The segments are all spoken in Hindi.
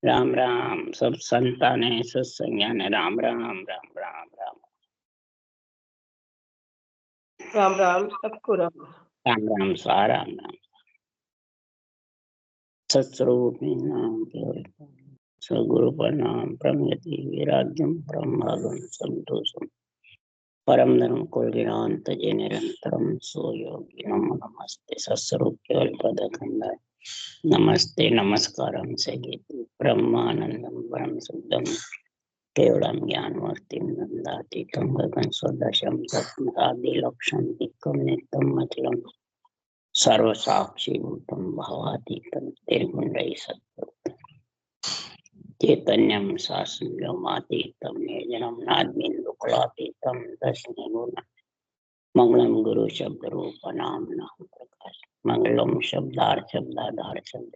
राम राम सब संतान है सत्संज्ञान है। राम राम राम राम राम राम राम सबको राम राम राम सा राम राम सत्स्वरूप नाम केवल सगुरु प्रणाम प्रमयति विराज्यम ब्रह्मगम संतोषम परम धर्म कुलगिरांत जय निरंतरम सो योगी नमो नमस्ते सत्स्वरूप केवल पद खंडाय नमस्ते नमस्कारम से ब्रह्मानंदम परम शुद्धम केवलम ज्ञानमूर्तिं नंदातीतं गगन सदृशं सत्संगादिलक्षं दिक्कं नित्यं अचलं सर्वसाक्षीभूतं भवातीतं निर्गुणरहितं चैतन्यं शास्त्रमातीतं निर्जनं नाद्मिन्दुकुलातीतं दर्शनगुणं मंगलम गुरु शब्द रूप नाम प्रकाश मंगलम शब्दाधार शब्द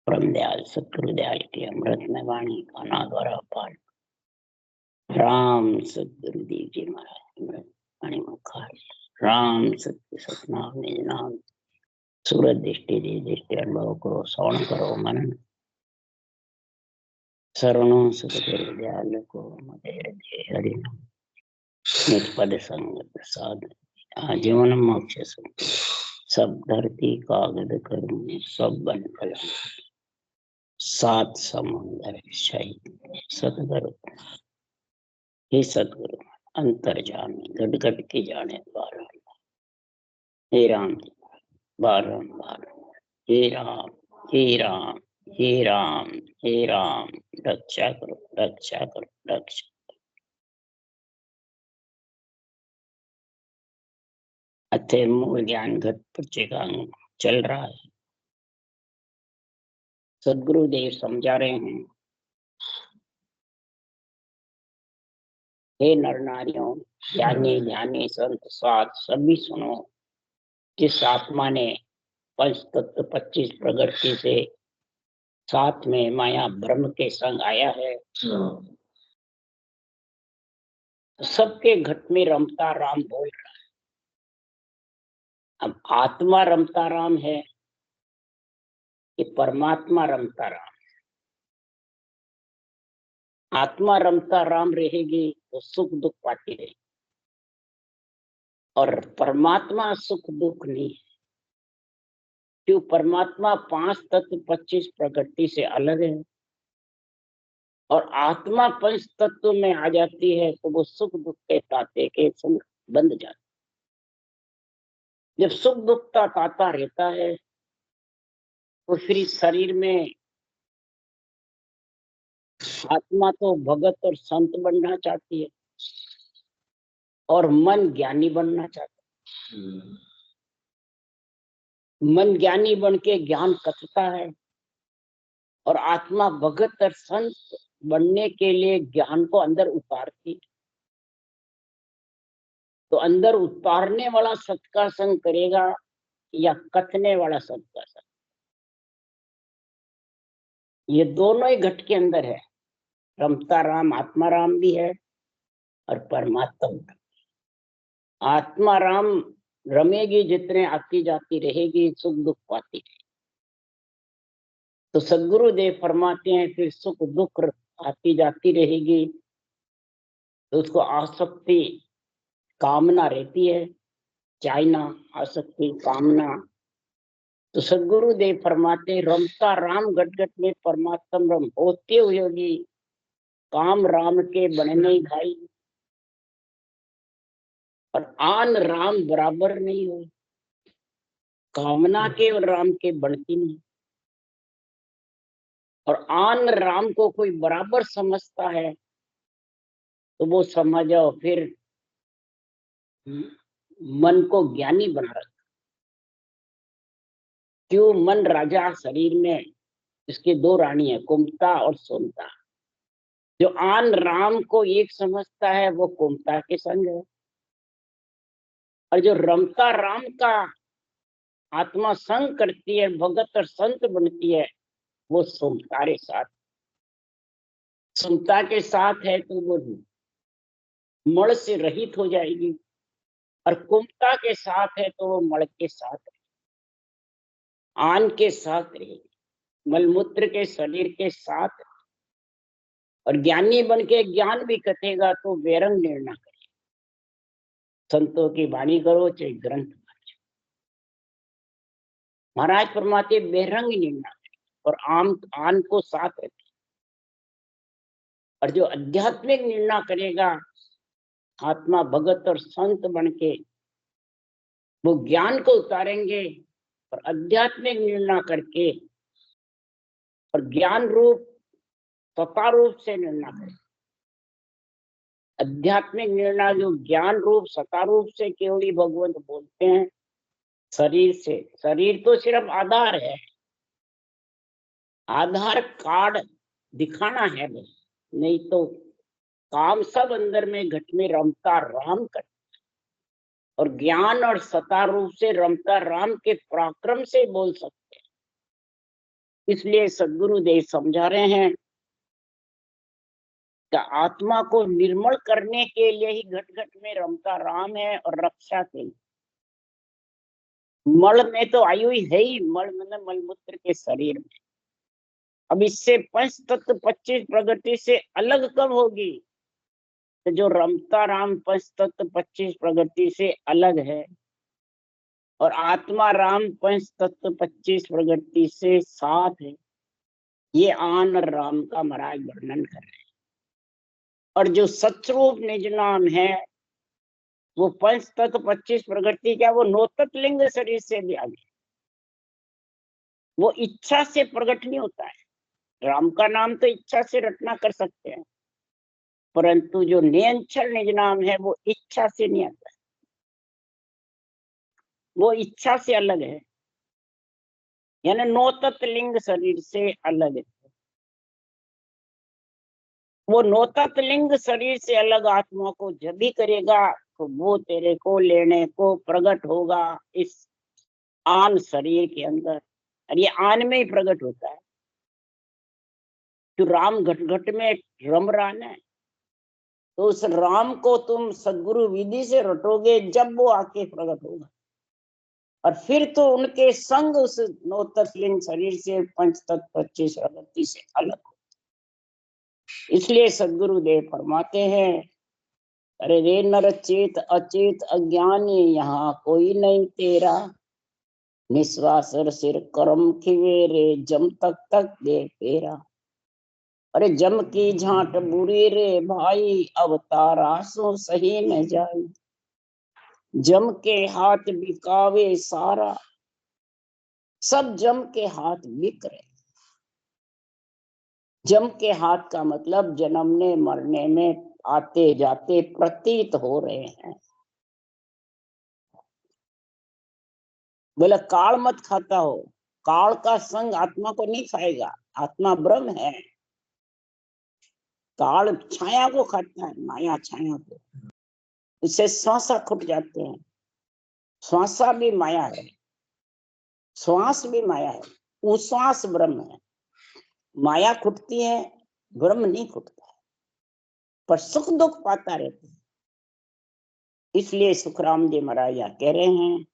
परम दयाल सतगुरुदयाल की अमृत में वाणी काना द्वारा पाठ राम सतगुरुदेव जी महाराज वाणी मुखार राम सत्य सतनाम निज नाम सूरत दृष्टि दृष्टि अनुभव करो श्रवण करो मनन शरणों सतगुरुदयाल को मधे हरि निज पद संग प्रसाद जीवन मोक्ष सब धरती कागज करूं सब बन कलम सात समुंदर शहीद सतगुरु हे सतगुरु अंतर्जामी घट घट के जाने द्वारा हे राम बारंबार हे राम हे राम हे राम हे राम रक्षा करो रक्षा करो रक्षा। अथे मूल ज्ञान घट का चल रहा है। सदगुरुदेव समझा रहे हैं, हे नर नारियों ज्ञानी ज्ञानी संत साध सभी सुनो, जिस आत्मा ने पंच तत्व 25 प्रकृति से साथ में माया ब्रह्म के संग आया है, सबके घट में रमता राम बोल रहा है। अब आत्मा रमता राम है कि परमात्मा रमता राम? आत्मा रमता राम रहेगी तो सुख दुख पाती रहेगी, और परमात्मा सुख दुख नहीं है। क्यों? परमात्मा 5 तत्व 25 प्रकृति से अलग है, और आत्मा पंच तत्व में आ जाती है तो वो सुख दुख के ताते के संग बंध जाती। जब सुख दुख का ताता रहता है तो फिर शरीर में आत्मा तो भगत और संत बनना चाहती है, और मन ज्ञानी बनना चाहता है। मन ज्ञानी बन के ज्ञान कथता है, और आत्मा भगत और संत बनने के लिए ज्ञान को अंदर उतारती। तो अंदर उतारने वाला सत का संग करेगा या कथने वाला सत का संग? ये दोनों ही घट के अंदर है। रमता राम आत्मा राम भी है और परमात्मा। आत्मा राम रमेगी जितने आती जाती रहेगी, सुख दुख पाती रहेगी। तो सदगुरुदेव फरमाते हैं फिर सुख दुख आती जाती रहेगी तो उसको आसक्ति कामना रहती है, चाहना आसक्ति कामना। तो सदगुरुदेव फरमाते रमता राम घट घट में परमात्मा रम होते हुए भी काम राम के बनने भाई, और आन राम बराबर नहीं हो। कामना के और राम के बनती नहीं, और आन राम को कोई बराबर समझता है तो वो समझो फिर मन को ज्ञानी बना रखा। क्यों? मन राजा शरीर में इसके 2 रानी है, कुमता और सोमता। जो आन राम को एक समझता है वो कुमता के संग है, और जो रमता राम का आत्मा संग करती है, भगत और संत बनती है, वो सोमता के साथ। सोमता के साथ है तो वो मड़ से रहित हो जाएगी, और कुमता के साथ है तो वो मड़ के साथ आन के साथ रहेगी। मलमूत्र के शरीर के साथ, और ज्ञानी बन के ज्ञान भी कथेगा तो बेरंग निर्णय करे। संतों की वाणी करो चाहे ग्रंथ वाचो, महाराज फरमाते बेरंग निर्णय और आन को साथ रखे। और जो आध्यात्मिक निर्णय करेगा, आत्मा भगत और संत बन के वो ज्ञान को उतारेंगे और आध्यात्मिक निर्णय करके और ज्ञान रूप सत्ता रूप से निर्णय करें। आध्यात्मिक निर्णय जो ज्ञान रूप सत्ता रूप से केवली भगवंत बोलते हैं, शरीर से। शरीर तो सिर्फ आधार है, आधार कार्ड दिखाना है बस, नहीं तो काम सब अंदर में घट में रमता राम कर। और ज्ञान और सत्ता रूप से रमता राम के पराक्रम से बोल सकते हैं। इसलिए सद्गुरुदेव समझा रहे हैं कि आत्मा को निर्मल करने के लिए ही घट घट में रमता राम है और रक्षा के लिए। मल में तो आयु ही है ही, मल मतलब मलमूत्र के शरीर में। अब इससे पंच तत्व 25 प्रगति से अलग कब होगी? तो जो रमता राम पंच तत्व 25 प्रगति से अलग है और आत्मा राम पंच तत्व 25 प्रगति से साथ है। ये आन और राम का महाराज वर्णन कर रहे हैं। और जो सतरूप निज नाम है वो पंच तत्व 25 प्रगति क्या, वो 9 तत्व लिंग शरीर से भी आगे। वो इच्छा से प्रकट नहीं होता है। राम का नाम तो इच्छा से रटना कर सकते हैं, परंतु जो नियंचल निज नाम है वो इच्छा से नहीं आता है, वो इच्छा से अलग है, यानी 9 तत्व लिंग शरीर से अलग है। वो 9 तत्व लिंग शरीर से अलग आत्मा को जब भी करेगा तो वो तेरे को लेने को प्रकट होगा इस आन शरीर के अंदर। और ये आन में ही प्रकट होता है। जो राम घट घट में रम रहा है, तो उस राम को तुम सद्गुरु विधि से रटोगे जब वो आके प्रकट होगा। और फिर तो उनके संग उस 9 तत्व लिंग शरीर से पंच तत्व 25 प्रगति से अलग हो। इसलिए सद्गुरुदेव फरमाते हैं, अरे रे नर चेत अचेत अज्ञानी यहाँ कोई नहीं तेरा, निश्वास सिर करम खिवे रे जम तक तक दे तेरा। अरे जम की झांट बुरी रे भाई, अब तारा सो सही न जाए, जम के हाथ बिकावे सारा, सब जम के हाथ बिक रहे। जम के हाथ का मतलब जन्मने मरने में आते जाते प्रतीत हो रहे हैं। बोले काल मत खाता हो, काल का संग आत्मा को नहीं खाएगा, आत्मा ब्रह्म है। काल छाया को खाता है, माया छाया को, इससे श्वासा खुट जाते हैं। श्वासा भी माया है, श्वास भी माया है, उश्वास ब्रह्म है। माया खुटती है, ब्रह्म नहीं खुटता है, पर सुख दुख पाता रहता है। इसलिए सुखराम जी महाराज कह रहे हैं,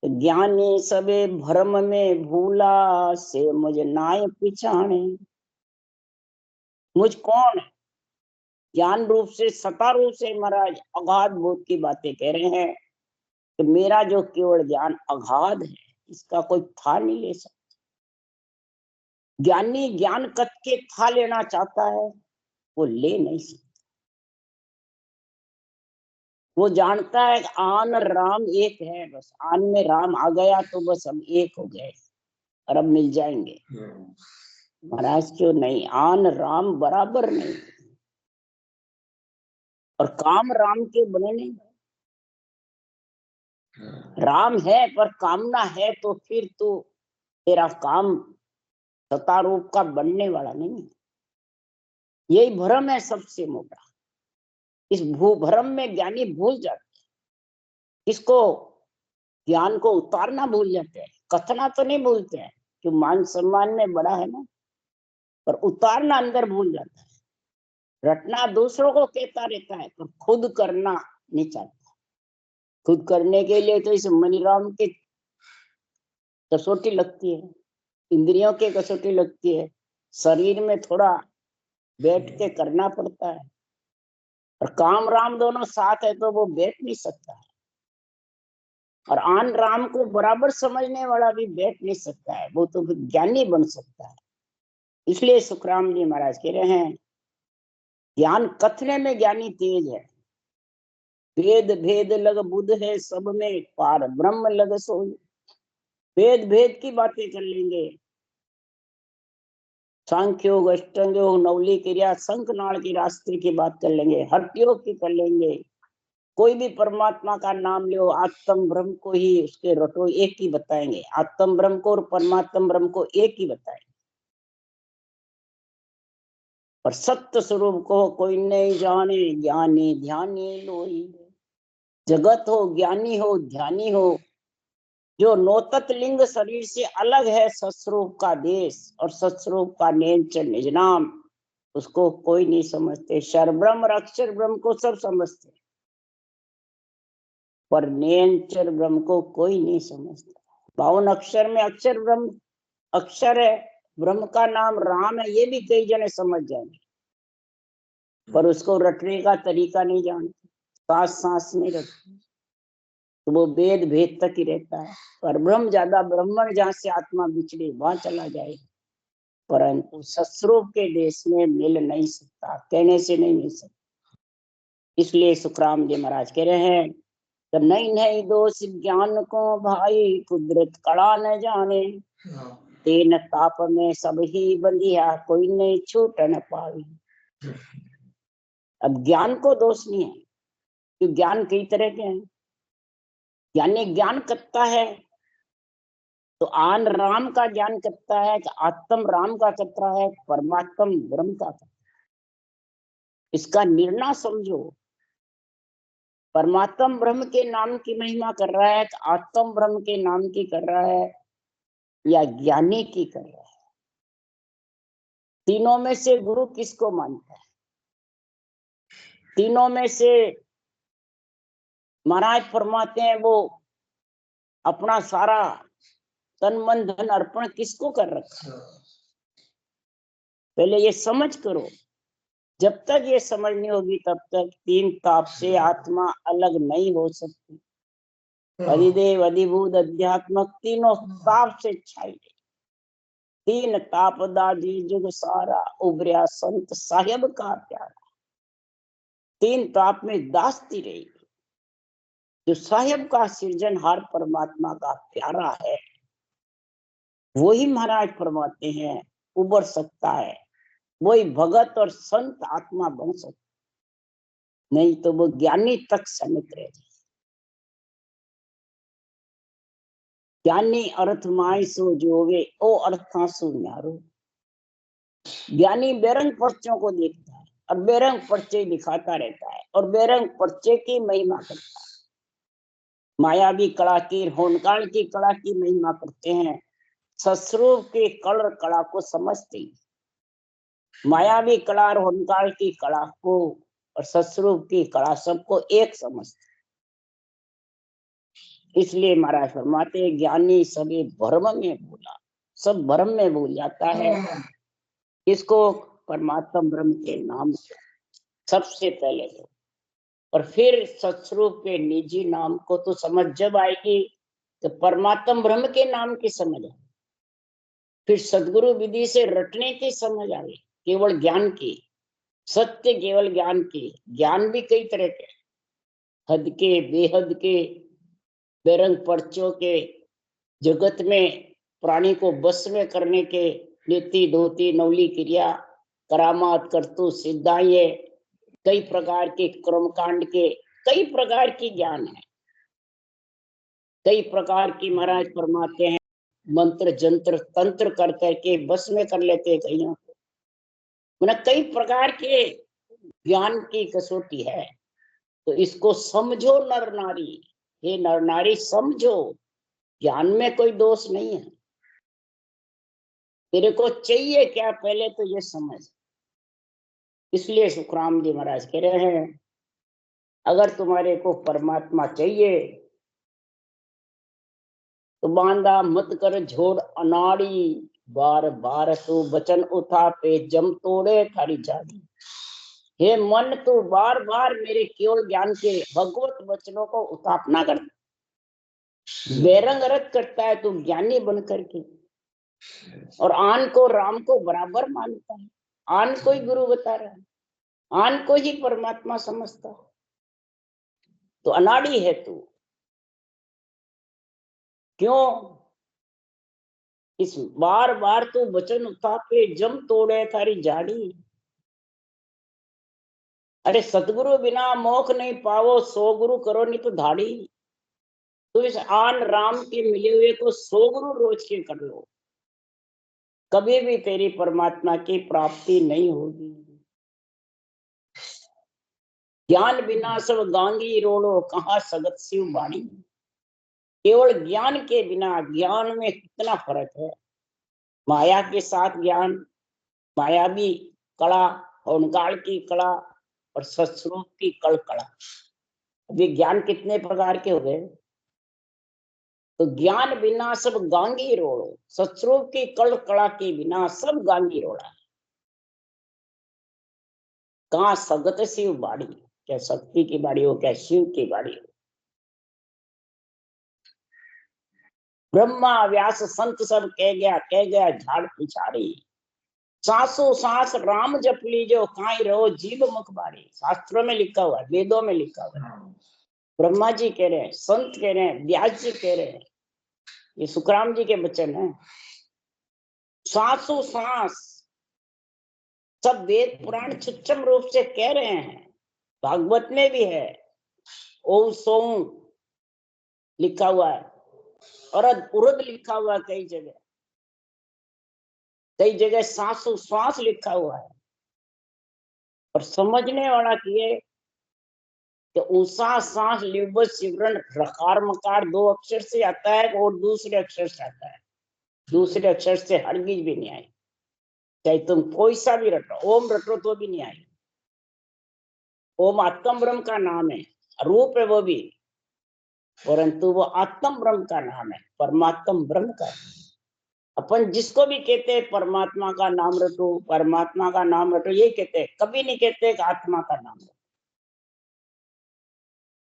ज्ञानी सबे भ्रम में भूला, से मुझ नाय पिछाने। मुझ कौन? ज्ञान रूप से सता रूप से महाराज अगाध बोध की बातें कह रहे हैं कि मेरा जो केवल ज्ञान अगाध है, इसका कोई था नहीं ले सकता। ज्ञानी ज्ञान कत के था लेना चाहता है, वो ले नहीं सकता। वो जानता है आन राम एक है, बस आन में राम आ गया तो बस हम एक हो गए और अब मिल जाएंगे। महाराज क्यों नहीं, आन राम बराबर नहीं, और काम राम के बने नहीं। राम है पर कामना है तो फिर तो तेरा काम सत्ता रूप का बनने वाला नहीं है। यही भ्रम है सबसे मोटा। इस भूभ्रम में ज्ञानी भूल जाते हैं, इसको ज्ञान को उतारना भूल जाते हैं। कथना तो नहीं भूलते हैं, जो मान सम्मान में बड़ा है ना, पर उतारना अंदर भूल जाता है। रटना दूसरों को कहता रहता है, पर खुद करना नहीं चाहता। खुद करने के लिए तो इस मनीराम की कसौटी लगती है। इंद्रियों की कसौटी लगती है, शरीर में थोड़ा बैठ के करना पड़ता है। और काम राम दोनों साथ है तो वो बैठ नहीं सकता है, और आन राम को बराबर समझने वाला भी बैठ नहीं सकता है, वो तो ज्ञानी बन सकता है। इसलिए सुखराम जी महाराज कह रहे हैं, ज्ञान कथने में ज्ञानी तेज है, भेद भेद लग बुध है सब में, पार ब्रह्म लग सोई। भेद भेद की बातें कर लेंगे, सांख्य योग, अष्टांग योग, नवली क्रिया, शंख नाड़ की रास्ते की बात कर लेंगे, हठ योग की कर लेंगे, कोई भी परमात्मा का नाम लो, आत्म ब्रह्म को ही उसके रटो एक ही बताएंगे, आत्म ब्रह्म को और परमात्म ब्रह्म को एक ही बताएंगे। और सत्य स्वरूप को कोई नहीं जाने, ज्ञानी ध्यानी लोई। जगत हो, ज्ञानी हो, ध्यानी हो, जो नौतत लिंग शरीर से अलग है, सत्स्वरूप का देश और सत्स्वरूप का नेंच निज नाम, उसको कोई नहीं समझते। शर ब्रह्म और अक्षर ब्रह्म को सब समझते, पर नेंचर ब्रह्म को कोई नहीं समझता। 52 अक्षर में अक्षर ब्रह्म अक्षर है, ब्रह्म का नाम राम है, ये भी कई जने समझ जाएंगे, पर उसको रटने का तरीका नहीं जानते, सांस सांस नहीं रखते, तो वो वेद भेद तक ही रहता है। पर ब्रह्म ज्यादा, ब्राह्मण जहाँ से आत्मा बिछड़े वहां चला जाएगा, परंतु सस्वरूप के देश में मिल नहीं सकता, कहने से नहीं मिल सकता। इसलिए सुखराम जी महाराज कह रहे हैं, तो नहीं नहीं दोष ज्ञान को भाई, कुदरत कड़ा न जाने, तेन ताप में सब ही बंधिया, कोई नहीं छूट न पाई। अब ज्ञान को दोष नहीं है, क्योंकि ज्ञान कई तरह के हैं। ज्ञानी ज्ञान करता है तो आन राम का ज्ञान करता है, कि आत्म राम का करता है, परमात्म ब्रह्म का करता है। इसका निर्णय समझो, परमात्म ब्रह्म के नाम की महिमा कर रहा है, कि आत्म ब्रह्म के नाम की कर रहा है, या ज्ञानी की कर रहा है। तीनों में से गुरु किसको मानता है? तीनों में से महाराज फरमाते हैं, वो अपना सारा तन मन धन अर्पण किसको कर रखा है? पहले ये समझ करो। जब तक ये समझ नहीं होगी तब तक तीन ताप से आत्मा अलग नहीं हो सकती। अधिदेव, अधिभूत, अध्यात्मक, तीनों ताप से छाई गई। तीन ताप दाजी जुग सारा, उभरिया संत साहिब का प्यारा। तीन ताप में दासती रही, जो साहिब का सृजनहार परमात्मा का प्यारा है, वही महाराज फरमाते हैं उबर सकता है, वही भगत और संत आत्मा बन सकता, नहीं तो वो ज्ञानी तक सीमित रह जाए। ज्ञानी अर्थ माय सो जोवे, ओ अर्थां सो न्यारो। ज्ञानी बेरंग पर्चों को देखता है और बेरंग पर्चे दिखाता रहता है और बेरंग पर्चे की महिमा करता है। मायावी कला की, होनकाल की कला की महिमा करते हैं, सस्वरूप के कलर कला को समझते हैं। मायावी कला और होनकाल की कला को और सस्वरूप की कला सबको एक समझते। इसलिए महाराज फरमाते, ज्ञानी सभी भ्रम में भूला, सब भ्रम में भूल जाता है। इसको परमात्मा ब्रह्म के नाम सबसे पहले दो, और फिर सत्स्वरूप के निजी नाम को तो समझ जब आएगी तो परमात्मा ब्रह्म के नाम की समझ आएगी, फिर सदगुरु विधि से रटने की समझ आएगी, केवल ज्ञान की, सत्य केवल ज्ञान की। ज्ञान भी कई तरह के, हद के, बेहद के, बेरंग पर्चों के, जगत में प्राणी को बस में करने के, नीति धोती नवली क्रिया, करामात करतु सिद्धाए, कई प्रकार के कर्मकांड के, कई प्रकार की ज्ञान है, कई प्रकार की महाराज फरमाते हैं मंत्र जंत्र तंत्र कर करके बस में कर लेते हैं कईयों को। मतलब कई प्रकार के ज्ञान की कसौटी है, तो इसको समझो नर नारी। हे नर नारी समझो, ज्ञान में कोई दोष नहीं है, तेरे को चाहिए क्या पहले तो ये समझ। इसलिए सुखराम जी महाराज कह रहे हैं, अगर तुम्हारे को परमात्मा चाहिए तो बांधा मत कर झोड़ अनाड़ी, बार बार तू वचन उठा पे जम तोड़े थारी जानी। हे मन तू बार बार मेरे केवल ज्ञान के भगवत वचनों को उतापना करता, बेरंग रत करता है तू ज्ञानी बन करके, और आन को राम को बराबर मानता है, आन को ही गुरु बता रहा है, आन को ही परमात्मा समझता है। तो अनाड़ी है तू। क्यों? इस बार बार तू वचन उतापे जम तोड़े थारी जाड़ी। अरे सतगुरु बिना मोख नहीं पावो, सो गुरु करो नहीं तो धाड़ी। तो इस आन राम के मिले हुए को 100 गुरु रोज के कर लो, कभी भी तेरी परमात्मा की प्राप्ति नहीं होगी। ज्ञान बिना सब गांगी रोड़ो, कहाँ सगत शिव बाणी। केवल ज्ञान के बिना, ज्ञान में कितना फर्क है। माया के साथ ज्ञान, मायावी कला, ओंकार की कला और सत्स्वरूप की कल कला। अभी ज्ञान कितने प्रकार के हो गए। तो ज्ञान बिना सब गांगी रोड़ो, सत्स्वरूप की कल कला के बिना सब गांगी रोड़ा। कहाँ सगत शिव बाड़ी, क्या शक्ति की बाड़ी हो, क्या शिव की बाड़ी हो। ब्रह्मा व्यास संत सब कह गया झाड़ पिछाड़ी। सांसों सांस राम जप लीजो, काई रहो जीव मुख बारी। शास्त्रों में लिखा हुआ है, वेदों में लिखा हुआ है। ब्रह्मा जी कह रहे हैं, संत कह रहे हैं, व्यास जी कह रहे हैं, ये सुखराम जी के वचन है। सांसों सांस सब वेद पुराण सूक्ष्म रूप से कह रहे हैं। भागवत में भी है, ओम सोम लिखा हुआ है, और उर्द लिखा हुआ है कई जगह, कई जगह सांसों सांस लिखा हुआ है। और समझने वाला किए कि ऊंसा सांस लिव सिमरन रकार मकार 2 अक्षर से आता है और दूसरे अक्षर से आता है। दूसरे अक्षर से हरगिज भी नहीं आई, चाहे तुम कोई सा भी रटो, ओम रटो तो भी नहीं आई। ओम आत्म ब्रह्म का नाम है, रूप है वो भी, परंतु वो आत्म ब्रह्म का नाम है, परमात्म ब्रह्म का। अपन जिसको भी कहते हैं परमात्मा का नाम रटो, परमात्मा का नाम रटो, ये कहते हैं, कभी नहीं कहते कि आत्मा का नाम रटो।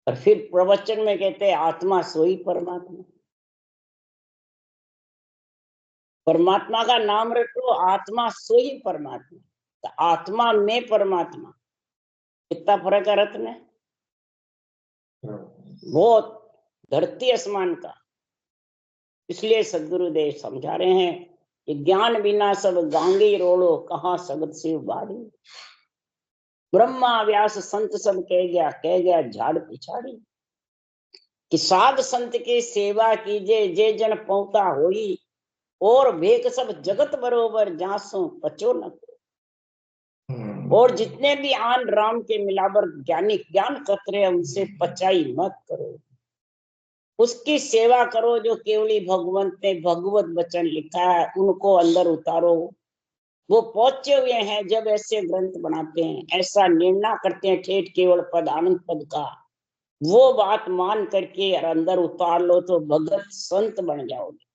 और फिर प्रवचन में कहते हैं आत्मा सोई परमात्मा। परमात्मा का नाम रटो, आत्मा सोई परमात्मा। तो आत्मा में परमात्मा, कितना फर्क है रत्न में, बहुत धरती आसमान का। इसलिए सदगुरुदेव समझा रहे हैं कि ज्ञान बिना सब गांगी रोड़ो, कहाँ सगत शिव बाड़ी। ब्रह्मा व्यास संत सब कह गया झाड़ पिछाड़ी। कि साध संत की सेवा कीजे, जे जन पहुंचा होई, और भेक सब जगत बरोबर, जासो पचो न। और जितने भी आन राम के मिलावर ज्ञानी ज्ञान कतरे, उनसे पचाई मत करो। उसकी सेवा करो जो केवली भगवंत ने भगवत वचन लिखा है, उनको अंदर उतारो। वो पहुंचे हुए हैं, जब ऐसे ग्रंथ बनाते हैं, ऐसा निर्णय करते हैं ठेठ केवल पद आनंद पद का, वो बात मान करके और अंदर उतार लो तो भगत संत बन जाओगे।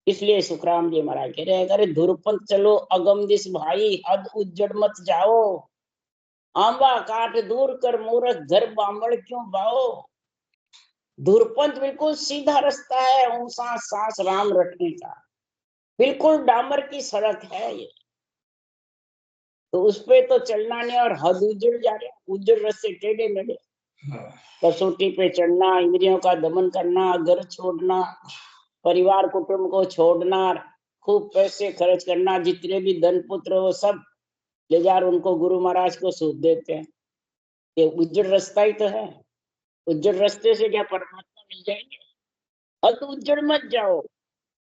इसलिए सुखराम जी महाराज कह रहे हैं, अरे धुरपंथ चलो अगम दिस भाई, हद उज्जड़ मत जाओ। आंबा काट दूर कर मूरख, घर बामड़ क्यों बाओ। धुरपंथ बिल्कुल सीधा रास्ता है, ऊंसा सांस राम रटने का, बिल्कुल डामर की सड़क है ये। तो उस पे तो चलना नहीं, और हद उजड़ जा रहे, उजड़ रास्ते टेढ़े मेढ़े। कसौटी पे चढ़ना, इंद्रियों का दमन करना, घर छोड़ना, परिवार कुटुंब को छोड़ना, खूब पैसे खर्च करना, जितने भी धन पुत्र वो सब ले जा उनको गुरु महाराज को सूद देते हैं। ये उज्जड़ रास्ता ही तो है। उज्जड़ रास्ते से क्या परमात्मा मिल जाएंगे? हद उज्जड़ मत जाओ,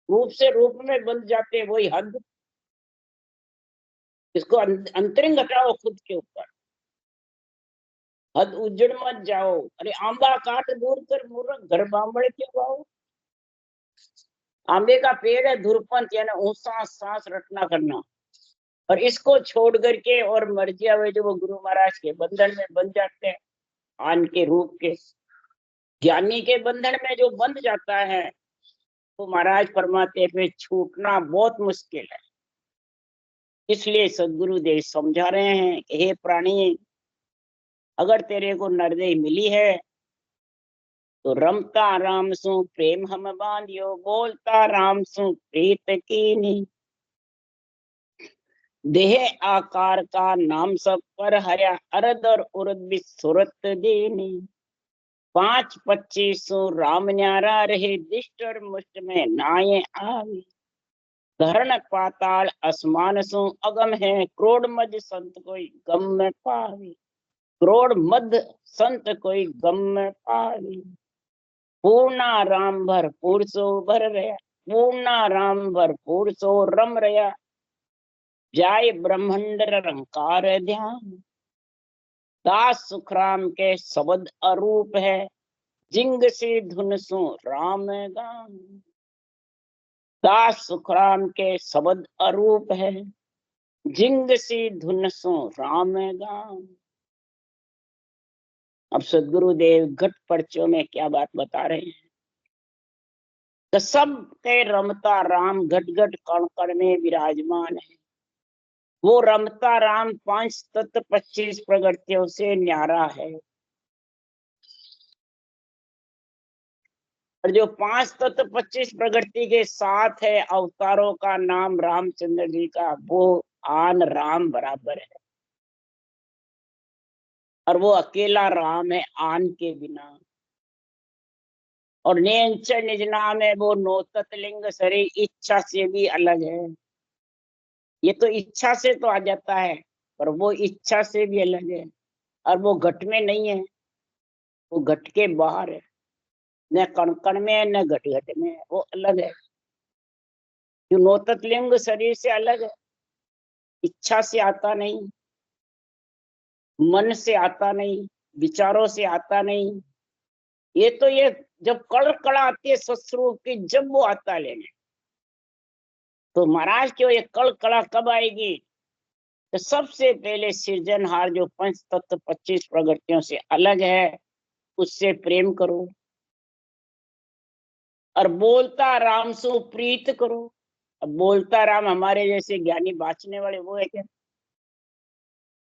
रूप से रूप में बंध जाते हैं वही हद। इसको अंतरिंग हटाओ खुद के ऊपर। हद उज्जड़ मत जाओ। अरे आंबा काट दूर कर मूर्ख, घर बामड़े क्यों आओ। आंबे का पेड़ है धुरपंथ, यानी ऊंसा सांस रटना करना, और इसको छोड़ करके और मर्जिया हुए जो वो गुरु महाराज के बंधन में बंध जाते हैं, आन के रूप के ज्ञानी के बंधन में जो बंध जाता है, तो महाराज फरमाते पे छूटना बहुत मुश्किल है। इसलिए सदगुरुदेव समझा रहे हैं कि हे प्राणी, अगर तेरे को नरदेह मिली है तो रमता राम सु प्रेम हम बांधियो, बोलता राम सु प्रीत कीनी। देह आकार का नाम सब पर हरिया, अरद और उर्द भी सुरत देनी। 5-25 राम न्यारा रहे, दिष्ट और मुष्ट में नाये आवे। धरण पाताल आसमान सु अगम है, क्रोड़ मध्य संत कोई गम में पावे। क्रोड़ मध्य संत कोई गम में पावे। पूर्णा राम भरपूर सो भर रहा, पूर्णा राम भरपूर सो रम रहा। जाय ब्रह्मंड रंकार ध्यान, दास सुखराम के शब्द अरूप है। जिंग से धुन सो राम गान, दास सुखराम के शब्द अरूप है। जिंग सी धुन सो राम गान। अब सदगुरुदेव घट पर्चों में क्या बात बता रहे हैं? तो सब के रमता राम घट घट कण कण में विराजमान है। वो रमता राम 5 तत्व 25 प्रगतियों से न्यारा है। और जो 5 तत्व 25 प्रगति के साथ है, अवतारों का नाम रामचंद्र जी का, वो आन राम बराबर है। और वो अकेला राम है आन के बिना। और नेंच निज नाम है, वो नो तत्लिंग सरे, इच्छा से भी अलग है। ये तो इच्छा से तो आ जाता है, पर वो इच्छा से भी अलग है। और वो घट में नहीं है, वो घट के बाहर है। न कण कण में है, न घट घट में है, वो अलग है। जो नो तत्लिंग शरीर से अलग है। इच्छा से आता नहीं, मन से आता नहीं, विचारों से आता नहीं। ये जब कड़ कड़ा आती है सत्स्वरूप की, जब वो आता लेने। तो महाराज क्यों ये कड़ कड़ा कब आएगी? तो सबसे पहले सृजनहार जो 5 तत्व 25 प्रगतियों से अलग है, उससे प्रेम करो। और बोलता राम सु प्रीत करो। अब बोलता राम हमारे जैसे ज्ञानी बाँचने वाले वो है क्या?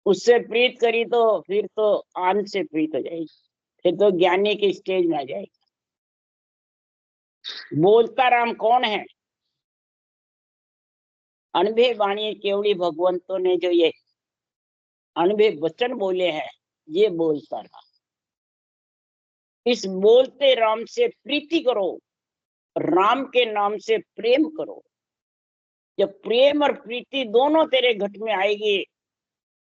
उससे प्रीत करी तो फिर तो आन से प्रीत हो जाएगी, फिर तो ज्ञानी की स्टेज में आ जाएगी। बोलता राम कौन है? अनभे वाणी केवड़ी भगवंतों ने जो ये अनभे वचन बोले हैं, ये बोलता राम। इस बोलते राम से प्रीति करो, राम के नाम से प्रेम करो। जब प्रेम और प्रीति दोनों तेरे घट में आएगी,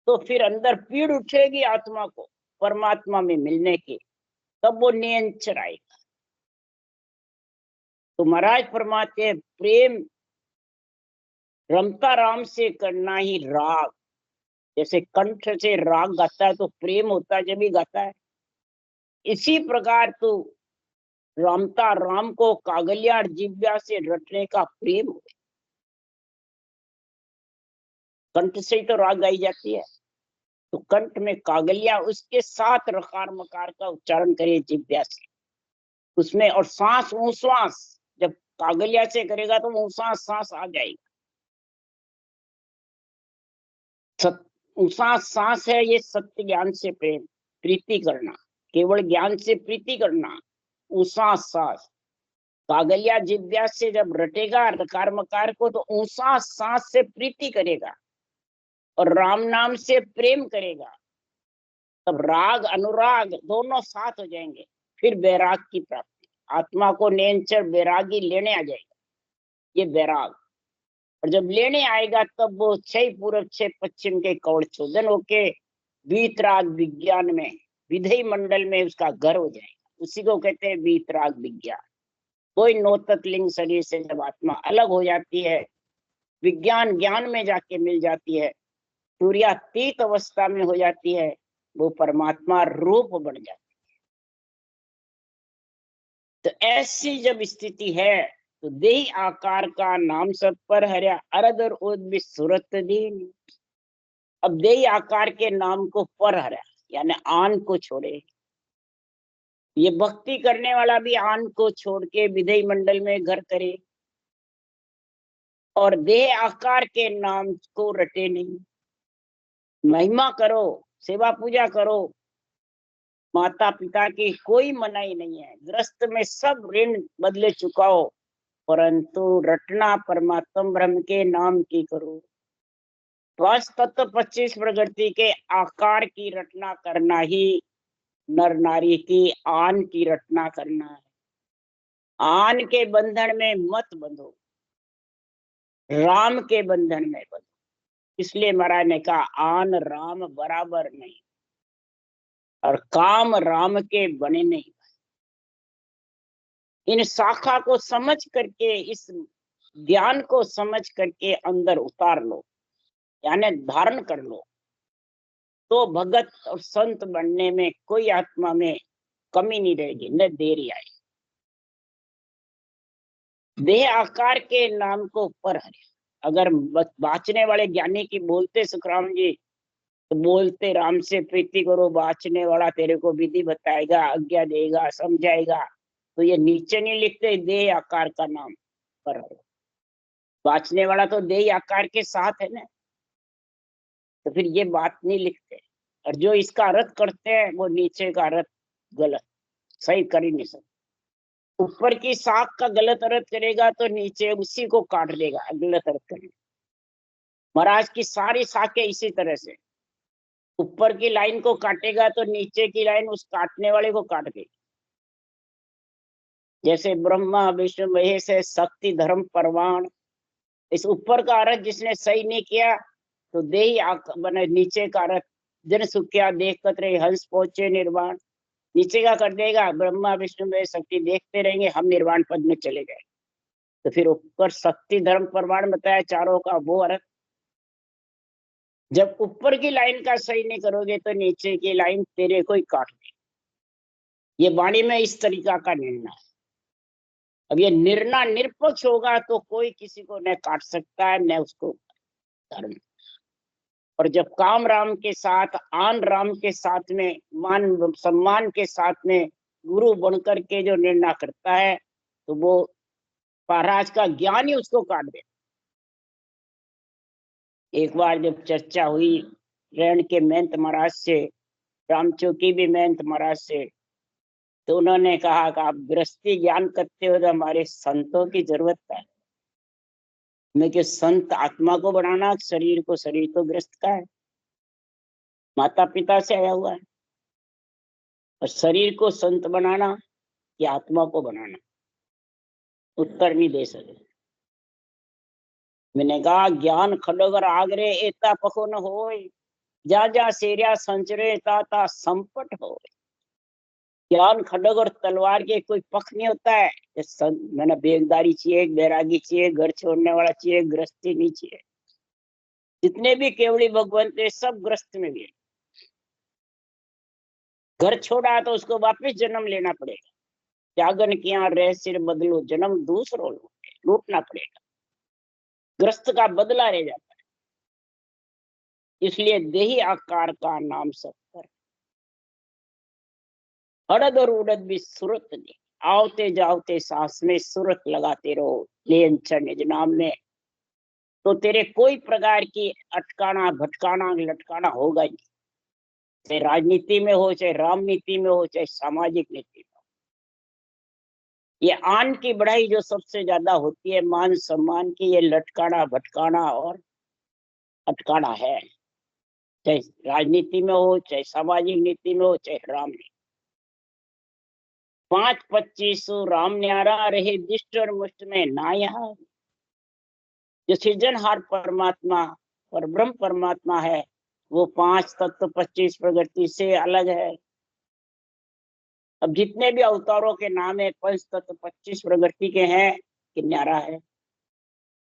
तो फिर अंदर पीड़ उठेगी आत्मा को परमात्मा में मिलने की, तब वो नियंत्रण आएगा। तो महाराज फरमाते हैं, प्रेम रमता राम से करना ही राग। जैसे कंठ से राग गाता है तो प्रेम होता है जब भी गाता है, इसी प्रकार तो रमता राम को कागलिया और जिव्या से रटने का प्रेम हो। कंठ से ही तो राग गाई जाती है, तो कंठ में कागलिया, उसके साथ रकार मकार का उच्चारण करे जिव्या से उसमें। और सांस उश्वास जब कागलिया से करेगा तो उश्वास सांस आ जाएगी। उश्वास सांस है, ये सत्य ज्ञान से प्रेम प्रीति करना, केवल ज्ञान से प्रीति करना। उश्वास सांस कागलिया जिव्या से जब रटेगा रकार मकार को, तो उश्वास सांस से प्रीति करेगा और राम नाम से प्रेम करेगा। तब राग अनुराग दोनों साथ हो जाएंगे, फिर वैराग की प्राप्ति। आत्मा को नेंचर वैरागी लेने आ जाएगा, ये वैराग। और जब लेने आएगा तब वो 6 पूरब 6 पश्चिम के कौड़ छोदन होके वीतराग विज्ञान में, विधेय मंडल में उसका घर हो जाएगा। उसी को कहते हैं वीतराग विज्ञान। कोई नौतत्लिंग शरीर से जब आत्मा अलग हो जाती है, विज्ञान ज्ञान में जाके मिल जाती है, तुर्यातीत अवस्था में हो जाती है, वो परमात्मा रूप बन जाती है। तो ऐसी जब स्थिति है, तो देही आकार का नाम सब पर हरिया, अरद और उद भी सूरत दीन। अब देही आकार के नाम को पर हरा, यानी आन को छोड़े। ये भक्ति करने वाला भी आन को छोड़ के विधेय मंडल में घर करे और देह आकार के नाम को रटे नहीं। महिमा करो, सेवा पूजा करो, माता पिता की कोई मनाही नहीं है, गृहस्थ में सब ऋण बदले चुकाओ, परंतु रटना परमात्म ब्रह्म के नाम की करो। पांच तत्व 25 प्रकृति के आकार की रटना करना ही नर नारी की आन की रटना करना है। आन के बंधन में मत बंधो, राम के बंधन में बंधो। इसलिए महाराज ने कहा आन राम बराबर नहीं और काम राम के बने नहीं। इन शाखा को समझ करके, इस ज्ञान को समझ करके अंदर उतार लो, यानी धारण कर लो, तो भगत और संत बनने में कोई आत्मा में कमी नहीं रहेगी, न देरी आएगी। देह आकार के नाम को ऊपर हरे। अगर बाँचने वाले ज्ञानी की बोलते सुखराम जी, तो बोलते राम से प्रीति करो, बाँचने वाला तेरे को विधि बताएगा, आज्ञा देगा, समझाएगा। तो ये नीचे नहीं लिखते देह आकार का नाम पर हरे। बाँचने वाला तो देह आकार के साथ है ना, तो फिर ये बात नहीं लिखते। और जो इसका अर्थ करते हैं वो नीचे का अर्थ गलत सही कर ही नहीं सकते। ऊपर की शाख का गलत अर्थ करेगा तो नीचे उसी को काट देगा, गलत अर्थ करेगा। महाराज की सारी शाखें इसी तरह से, ऊपर की लाइन को काटेगा तो नीचे की लाइन उस काटने वाले को काट देगी। जैसे ब्रह्मा विष्णु महेश है, शक्ति धर्म परवान, इस ऊपर का अर्थ जिसने सही नहीं किया तो देही बने, नीचे का अर्थ जन सुख्या देख कतरे हंस पहुंचे निर्वाण, नीचे का कर देगा ब्रह्मा विष्णु में शक्ति देखते रहेंगे हम निर्वाण पद में चले गए। तो फिर ऊपर शक्ति धर्म परमाण बताया चारों का, वो अर्थ। जब ऊपर की लाइन का सही नहीं करोगे तो नीचे की लाइन तेरे को ही काट देगी। ये वाणी में इस तरीका का निर्णय है। अब ये निर्णय निरपक्ष होगा तो कोई किसी को न काट सकता है न उसको धर्म। और जब काम राम के साथ, आन राम के साथ में, मान सम्मान के साथ में गुरु बनकर के जो निर्णय करता है तो वो महाराज का ज्ञान ही उसको काट दे। एक बार जब चर्चा हुई रेण के महंत महाराज से, रामचौकी भी महंत महाराज से, तो उन्होंने कहा कि आप गृहस्थी ज्ञान करते हो तो हमारे संतों की जरूरत है। मैं कि संत आत्मा को बढ़ाना, शरीर को, शरीर तो गृहस्थ का है, माता पिता से आया हुआ है, और शरीर को संत बनाना या आत्मा को बनाना, उत्तर नहीं दे सके। मैंने कहा ज्ञान खडगर आगरे एता पखो न होय, जा जा सेरिया संचरे ता संपट हो। ज्ञान खडग और तलवार के कोई पख नहीं होता है। मैंने बेगदारी चाहिए, बैरागी चाहिए, घर छोड़ने वाला चाहिए, गृहस्थी नहीं चाहिए। जितने भी केवड़ी भगवंत है सब ग्रस्त में भी है। घर छोड़ा तो उसको वापस जन्म लेना पड़ेगा। त्यागन किया रह सिर बदलो, जन्म दूसरो लूटना पड़ेगा, ग्रस्त का बदला रह जाता है। इसलिए देही आकार का नाम सत्तर, अड़द और उड़द भी सूरत ने, आवते जाओते सांस में सूरत लगाते रहो लेन निज नाम में, तो तेरे कोई प्रकार की अटकाना भटकाना लटकाना होगा ही। चाहे राजनीति में हो, चाहे राम नीति में हो, चाहे सामाजिक नीति में हो। ये आन की बढ़ाई जो सबसे ज्यादा होती है मान सम्मान की, ये लटकाना भटकाना और अटकाना है। चाहे राजनीति में हो, चाहे सामाजिक नीति में हो, चाहे राम नीति। 5-25 राम न्यारा रहे दिष्ट और मुष्ट में नाया। जो सृजनहार परमात्मा और ब्रह्म परमात्मा है वो 5 तत्व 25 प्रकृति से अलग है। अब जितने भी अवतारों के नाम है 5 तत्व 25 प्रकृति के हैं कि न्यारा है।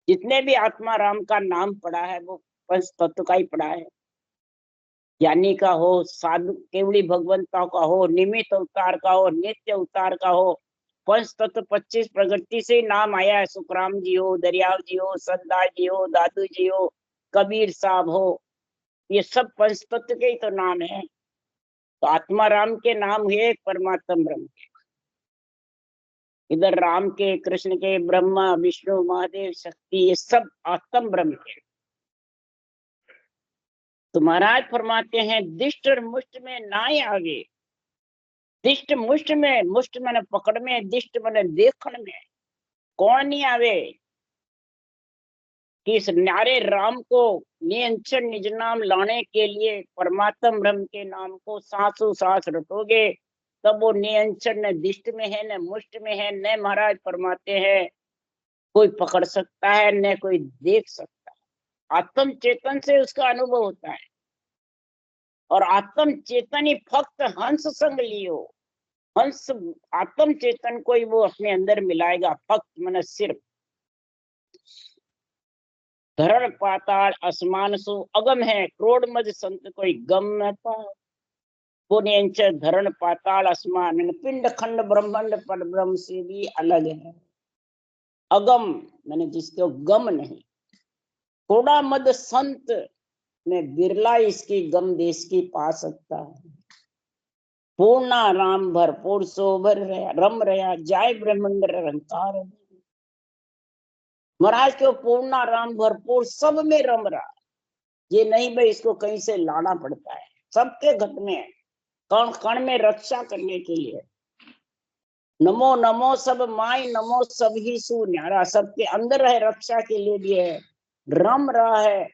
जितने भी आत्मा राम का नाम पड़ा है वो 5 तत्व का ही पड़ा है। ज्ञानी का हो, साधु केवली भगवंता का हो, निमित्त अवतार का हो, नित्य अवतार का हो, 5 तत्व 25 प्रकृति से नाम आया है। सुखराम जी हो, दरियाव जी हो, सरदार जी हो, दादू जी हो, कबीर साहब हो, ये सब 5 तत्व के ही तो नाम है। तो आत्मा राम के नाम हुए परमात्म ब्रह्म के। इधर राम के, कृष्ण के, ब्रह्मा, विष्णु, महादेव, शक्ति, ये सब आत्म ब्रह्म के। तो महाराज फरमाते हैं दिष्ट और मुष्ट में नाय आगे। दिष्ट मुष्ट में, मुष्ट मैंने पकड़ में, दिष्ट मैंने देखण में कौन नहीं आवे कि इस न्यारे राम को नियंत्रण निज नाम लाने के लिए परमात्म ब्रह्म के नाम को सांसों सांस रटोगे तब वो नियंत्रण न दिष्ट में है, न मुष्ट में है, न महाराज फरमाते हैं कोई पकड़ सकता है, न कोई देख सकता है। आत्म चेतन से उसका अनुभव होता है। और आत्म चेतन ही फक्त हंस संग लियो। हंस आत्म चेतन को ही वो अपने अंदर मिलाएगा, फक्त मन सिर्फ। धरण पाताल आसमान सो अगम है, क्रोड़ मज संत कोई गम न पाए। पुण्य धरण पाताल आसमान, पिंड खंड ब्रह्मांड पर ब्रह्म से भी अलग है। अगम मैंने जिसको गम नहीं। थोड़ा मद संत में बिरला इसकी गम देश की पा सकता है। पूर्णा राम भरपूर सोभर रहा, रम रहा जाय ब्रह्मांड रंकार। महाराज के पूर्णा राम भरपूर सब में रम रहा। ये नहीं भाई इसको कहीं से लाना पड़ता है, सबके घट में, कण कण में रक्षा करने के लिए। नमो नमो सब माई, नमो सब ही सु न्यारा, सबके अंदर है, रक्षा के लिए भी है, रम रहा है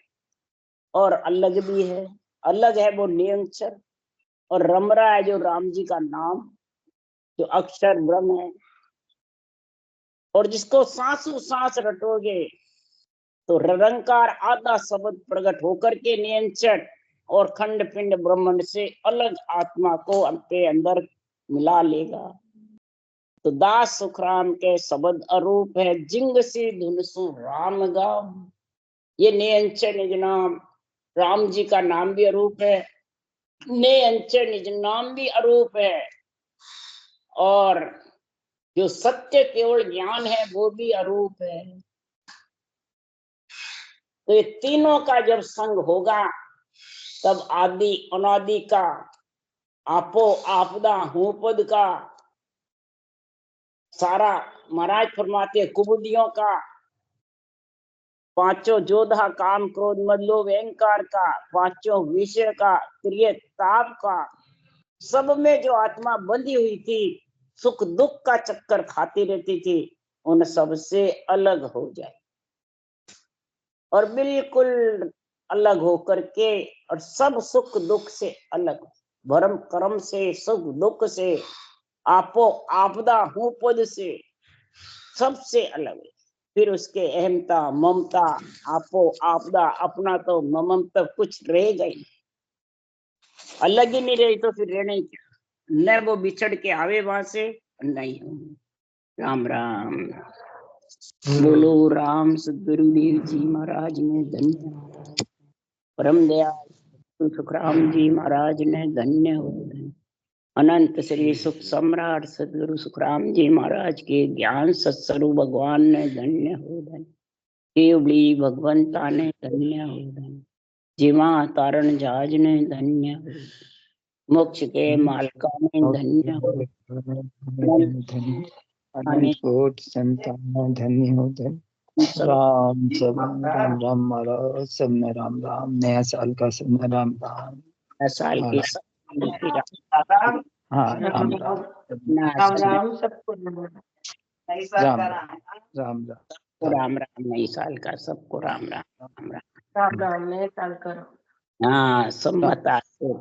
और अलग भी है। अलग है वो निरंतर, और रम रहा है जो राम जी का नाम, जो अक्षर ब्रह्म है। और जिसको सांसों सांस रटोगे तो निरंकार आधा शब्द प्रकट होकर के नियंत्रण और खंड पिंड ब्रह्मांड से अलग आत्मा को अपने अंदर मिला लेगा। तो दास सुखराम के शब्द अरूप है, जिंग से धुन सु राम गाम। ये नियंत्रण निज नाम, राम जी का नाम भी अरूप है, नियंत्रण निज नाम भी अरूप है, और जो सत्य केवल ज्ञान है वो भी अरूप है। तो ये तीनों का जब संग होगा तब आदि अनादि का, आपो आपदा हूं पद का, सारा महाराज फरमाते कुबुदियों का, पांचों जोधा काम क्रोध मद लोभ अहंकार का, पांचों विषय का, क्रिय ताप का, सब में जो आत्मा बंधी हुई थी, सुख दुख का चक्कर खाती रहती थी, उन सब से अलग हो जाए और बिल्कुल अलग होकर के, और सब सुख दुख से अलग, भरम कर्म से, सुख दुख से, आपो आपदा हूं पद से, सबसे अलग। फिर उसके अहमता ममता, आपो आपदा, अपना तो ममता कुछ रहेगा ही, अलग ही नहीं रही तो फिर रहना ही क्या। न वो बिछड़ के आवे वहां से, नहीं। राम राम बोलो। राम सदगुरुदेव जी महाराज ने धन्य, परम दयाल सुखराम जी महाराज ने धन्य हो। अनंत श्री सुख सम्राट सदगुरु सुखराम जी महाराज के ज्ञान सत्स्वरूप भगवान ने धन्य हो। धन केवली भगवंता ने धन्य हो। धन जीवा तारण जहाज ने धन्य हो। मोक्ष के मालका ने धन्य हो। अनंत कोट संतान धन्य हो। धन राम सब राम राम महाराज, सब में राम राम। नया साल का सब में राम राम। साल की राम हाँ राम राम राम राम सबको राम राम राम राम राम। नई साल का सबको राम राम राम राम। राम राम नए साल करो। हाँ सम्मत आज से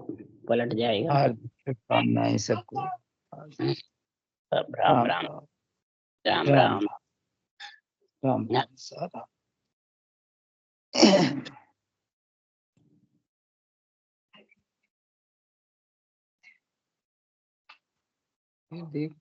पलट जाएगा। हार्दिक शुभकामनाएं सबको। सब राम राम राम राम राम राम सारा। देख